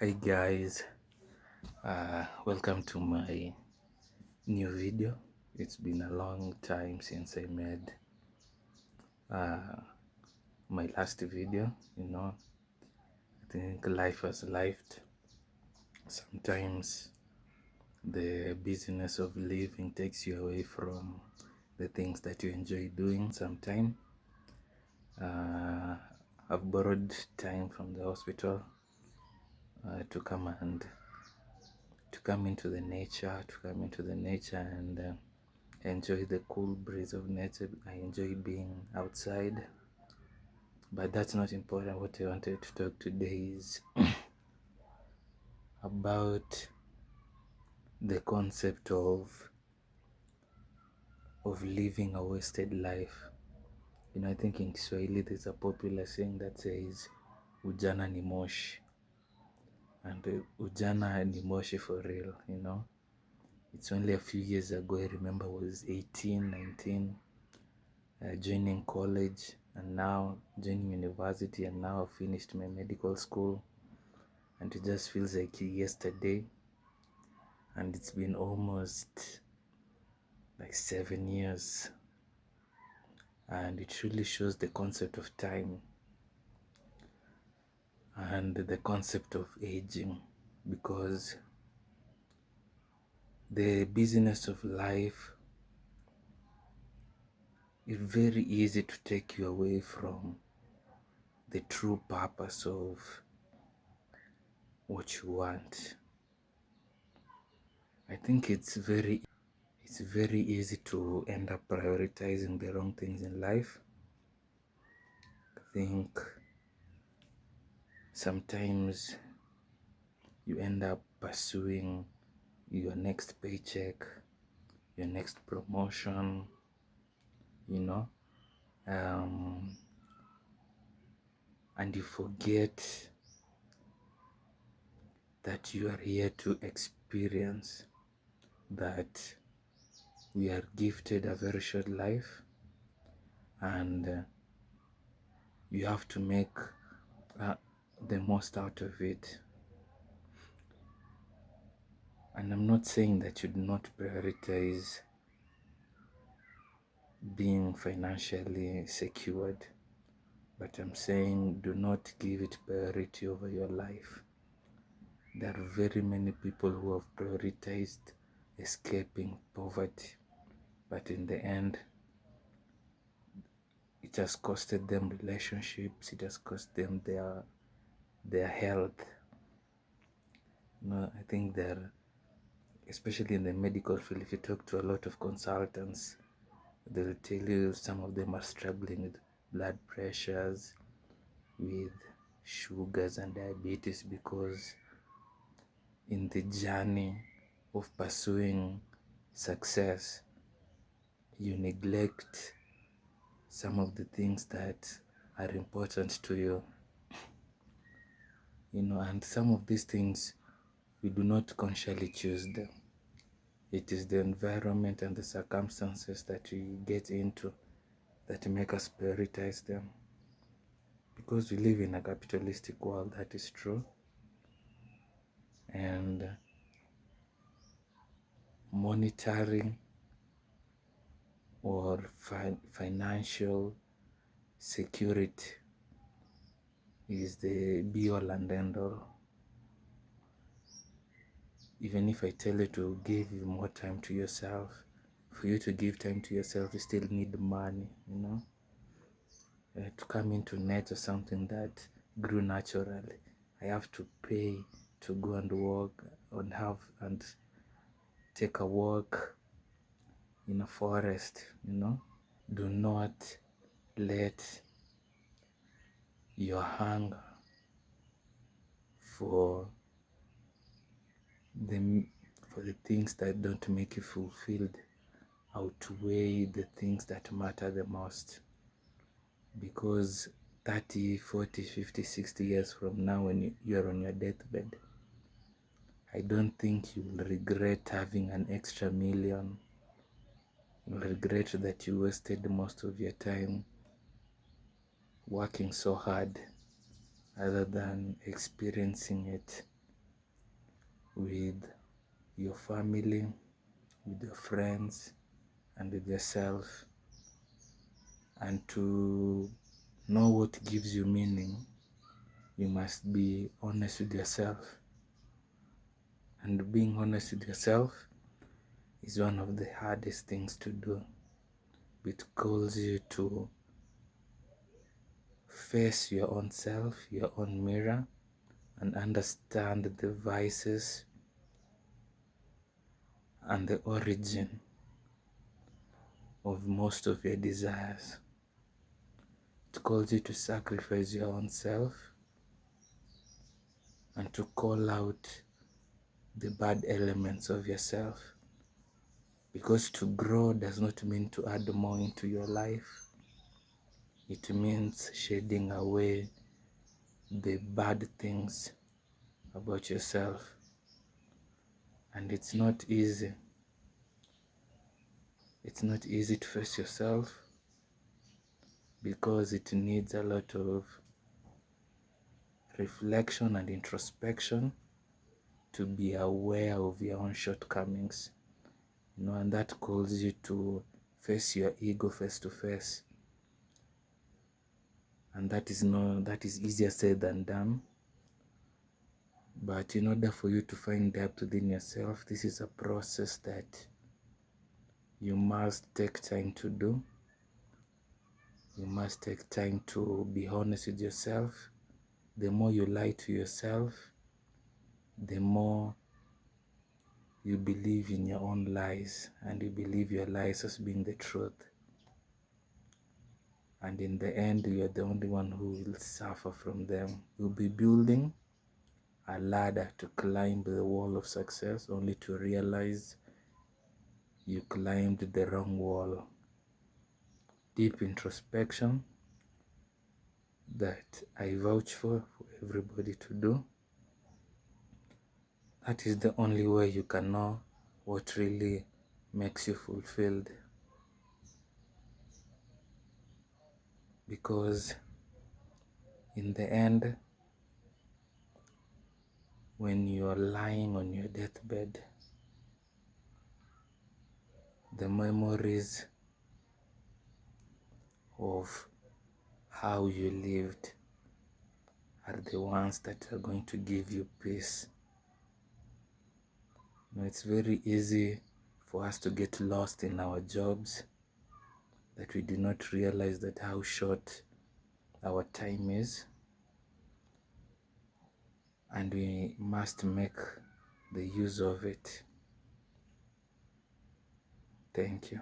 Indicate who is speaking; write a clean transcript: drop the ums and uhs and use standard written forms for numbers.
Speaker 1: Hi guys, welcome to my new video. It's been a long time since I made uh, my last video. I think life has lived. Sometimes the busyness of living takes you away from the things that you enjoy doing. Sometime uh, I've borrowed time from the hospital to come into the nature and enjoy the cool breeze of nature. I enjoy being outside, but that's not important. What I wanted to talk today is about the concept of living a wasted life. I think in Kiswahili there's a popular saying that says ujana ni moshi, and ujana ni moshi for real. It's only a few years ago, I remember I was 18, 19, joining college, and now joining university, and now I've finished my medical school, and it just feels like yesterday. And it's been almost like 7 years, and it truly shows the concept of time and the concept of aging, because the busyness of life is very easy to take you away from the true purpose of what you want. I think it's very easy to end up prioritizing the wrong things in life. I think sometimes you end up pursuing your next paycheck, your next promotion, you know, and you forget that you are here to experience, that we are gifted a very short life, and you have to make the most out of it. And I'm not saying that you do not prioritize being financially secured, but I'm saying do not give it priority over your life. There are very many people who have prioritized escaping poverty, but in the end, it has costed them relationships, it has cost them their health. I think there, especially in the medical field, if you talk to a lot of consultants, they'll tell you some of them are struggling with blood pressures, with sugars and diabetes, because in the journey of pursuing success, you neglect some of the things that are important to you. And some of these things, we do not consciously choose them. It is the environment and the circumstances that we get into that make us prioritize them. Because we live in a capitalistic world, that is true. And monetary or financial security is the be all and end all. Even if I tell you to give you more time to yourself, for you to give time to yourself, you still need money, to come into nature, something that grew naturally. I have to pay to go and walk and take a walk in a forest. Do not let your hunger for the things that don't make you fulfilled outweigh the things that matter the most. Because 30, 40, 50, 60 years from now, when you're on your deathbed, I don't think you'll regret having an extra million. You'll regret that you wasted most of your time working so hard rather than experiencing it with your family, with your friends, and with yourself. And to know what gives you meaning, you must be honest with yourself. And being honest with yourself is one of the hardest things to do. It calls you to face your own self, your own mirror, and understand the vices and the origin of most of your desires. It calls you to sacrifice your own self and to call out the bad elements of yourself. Because to grow does not mean to add more into your life. It means shedding away the bad things about yourself. And it's not easy. It's not easy to face yourself because it needs a lot of reflection and introspection to be aware of your own shortcomings. And that calls you to face your ego face to face. And that is easier said than done. But in order for you to find depth within yourself, this is a process that you must take time to do. You must take time to be honest with yourself. The more you lie to yourself, the more you believe in your own lies, and you believe your lies as being the truth. And in the end, you are the only one who will suffer from them. You'll be building a ladder to climb the wall of success, only to realize you climbed the wrong wall. Deep introspection that I vouch for everybody to do. That is the only way you can know what really makes you fulfilled. Because in the end, when you're lying on your deathbed, the memories of how you lived are the ones that are going to give you peace. It's very easy for us to get lost in our jobs, that we do not realize that how short our time is, and we must make the use of it. Thank you.